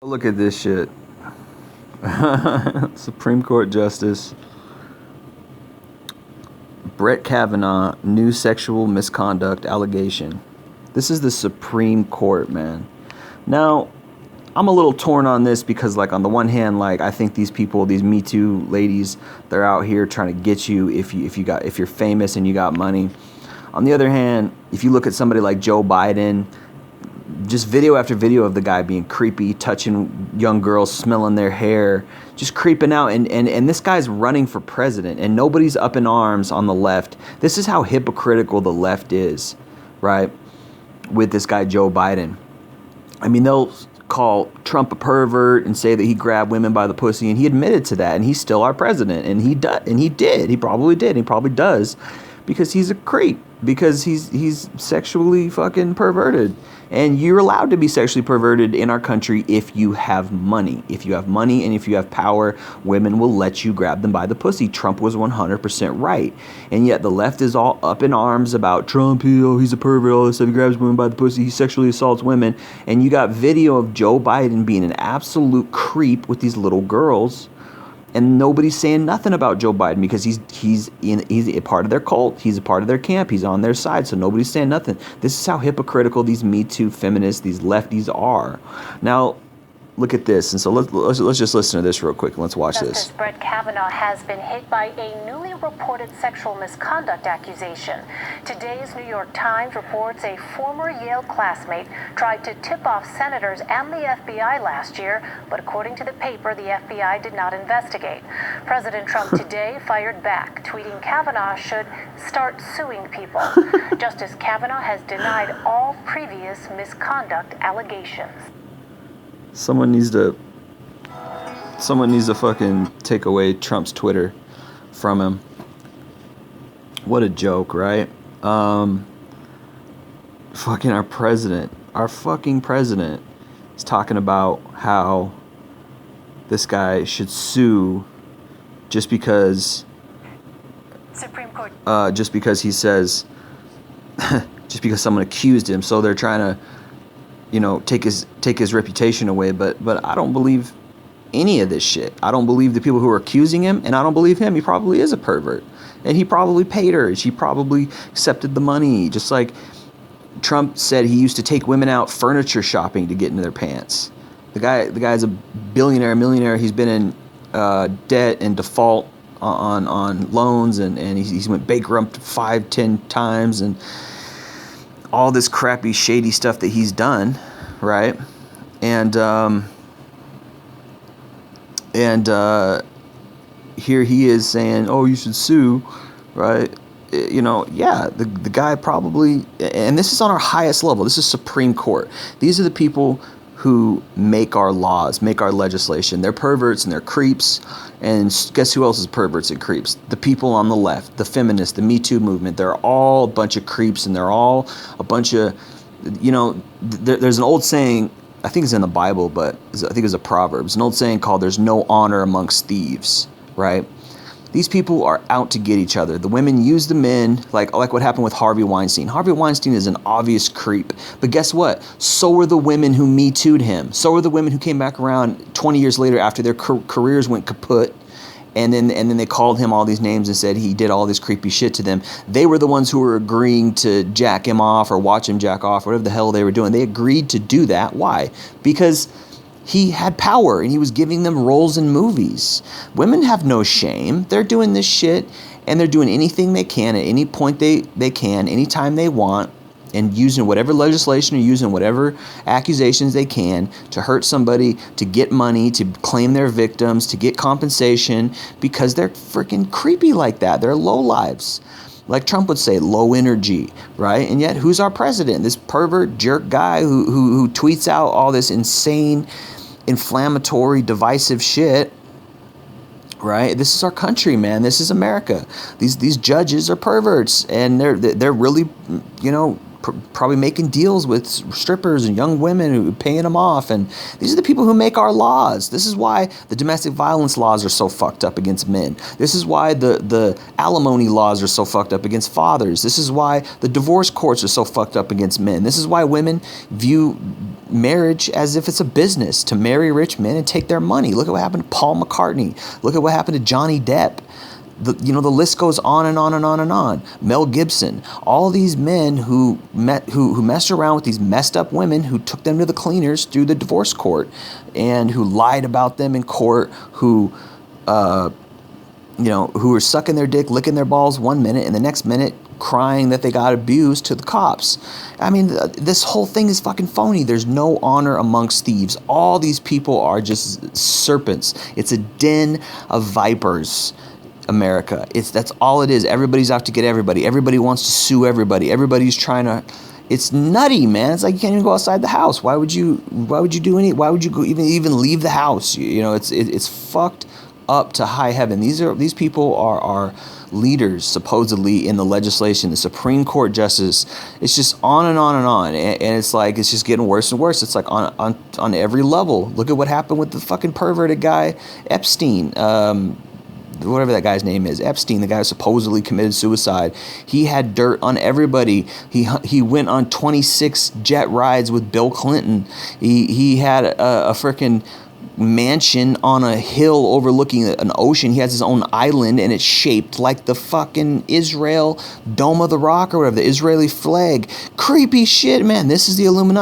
Look at this shit. Supreme Court Justice Brett Kavanaugh, new sexual misconduct allegation. This is the Supreme Court, man. Now, I'm a little torn on this because, like, on the one hand, like, I think these people, these Me Too ladies, they're out here trying to get you if you're famous and you got money. On the other hand, if you look at somebody like Joe Biden, just video after video of the guy being creepy, touching young girls, smelling their hair, just creeping out. And this guy's running for president, and nobody's up in arms on the left. This is how hypocritical the left is, right? With this guy, Joe Biden. I mean, they'll call Trump a pervert and say that he grabbed women by the pussy, and he admitted to that, and he's still our president. And he probably did, he probably does, because he's a creep, because he's sexually fucking perverted. And you're allowed to be sexually perverted in our country if you have money. If you have money and if you have power, women will let you grab them by the pussy. Trump was 100% right. And yet the left is all up in arms about Trump. He's a pervert, all this stuff. He grabs women by the pussy. He sexually assaults women. And you got video of Joe Biden being an absolute creep with these little girls. And nobody's saying nothing about Joe Biden because he's a part of their cult. He's a part of their camp. He's on their side. So nobody's saying nothing. This is how hypocritical these Me Too feminists, these lefties are. Now, look at this. And so let's just listen to this real quick. Let's watch this. Justice Brett Kavanaugh has been hit by a newly reported sexual misconduct accusation. Today's New York Times reports a former Yale classmate tried to tip off senators and the FBI last year, but according to the paper, the FBI did not investigate. President Trump today fired back, tweeting Kavanaugh should start suing people. Justice Kavanaugh has denied all previous misconduct allegations. Someone needs to fucking take away Trump's Twitter from him. What a joke, right? Fucking our fucking president is talking about how this guy should sue just because Supreme Court. Just because he says just because someone accused him, so they're trying to, you know, take his reputation away. But I don't believe any of this shit. I don't believe the people who are accusing him, and I don't believe him. He probably is a pervert, and he probably paid her. She probably accepted the money, just like Trump said he used to take women out furniture shopping to get into their pants. The guy's a billionaire, millionaire. He's been in debt and default on loans, and he's went bankrupt 5-10 times, and all this crappy, shady stuff that he's done, right? And here he is saying, "Oh, you should sue," right? You know, yeah, the guy probably, and this is on our highest level. This is Supreme Court. These are the people who make our laws, make our legislation. They're perverts and they're creeps. And guess who else is perverts and creeps? The people on the left, the feminists, the Me Too movement. They're all a bunch of creeps, and they're all a bunch of, you know, there's an old saying, I think it's in the Bible, but I think it's a proverb. It's an old saying called "there's no honor amongst thieves," right? These people are out to get each other. The women use the men, like what happened with Harvey Weinstein. Harvey Weinstein is an obvious creep. But guess what? So are the women who Me Too'd him. So are the women who came back around 20 years later after their careers went kaput. And then they called him all these names and said he did all this creepy shit to them. They were the ones who were agreeing to jack him off or watch him jack off, whatever the hell they were doing. They agreed to do that. Why? Because he had power and he was giving them roles in movies. Women have no shame. They're doing this shit, and they're doing anything they can at any point they can, anytime they want, and using whatever legislation or using whatever accusations they can to hurt somebody, to get money, to claim their victims, to get compensation, because they're freaking creepy like that. They're lowlives. Like Trump would say, low energy, right? And yet, who's our president? This pervert jerk guy who tweets out all this insane, inflammatory, divisive shit, right? This is our country, man. This is America. These judges are perverts, and they're really, you know, probably making deals with strippers and young women who are paying them off. And these are the people who make our laws. This is why the domestic violence laws are so fucked up against men. This is why the alimony laws are so fucked up against fathers. This is why the divorce courts are so fucked up against men. This is why women view marriage as if it's a business, to marry rich men and take their money. Look at what happened to Paul McCartney. Look at what happened to Johnny Depp. The list goes on and on and on and on. Mel Gibson, all these men who messed around with these messed up women, who took them to the cleaners through the divorce court, and who lied about them in court, who were sucking their dick, licking their balls one minute, and the next minute crying that they got abused to the cops. I mean, this whole thing is fucking phony. There's no honor amongst thieves. All these people are just serpents. It's a den of vipers. America. That's all it is. Everybody's out to get everybody. Everybody wants to sue everybody. Everybody's trying to. It's nutty, man. It's like you can't even go outside the house. Why would you do any? Why would you go even leave the house? It's fucked up to high heaven. These people are leaders supposedly in the legislation, the Supreme Court justice. It's just on and on and on, and it's like it's just getting worse and worse. It's like on every level. Look at what happened with the fucking perverted guy Epstein. Whatever that guy's name is, Epstein, the guy who supposedly committed suicide. He had dirt on everybody. He went on 26 jet rides with Bill Clinton. He had a freaking mansion on a hill overlooking an ocean. He has his own island, and it's shaped like the fucking Israel Dome of the Rock or whatever, the Israeli flag. Creepy shit, man. This is the Illuminati.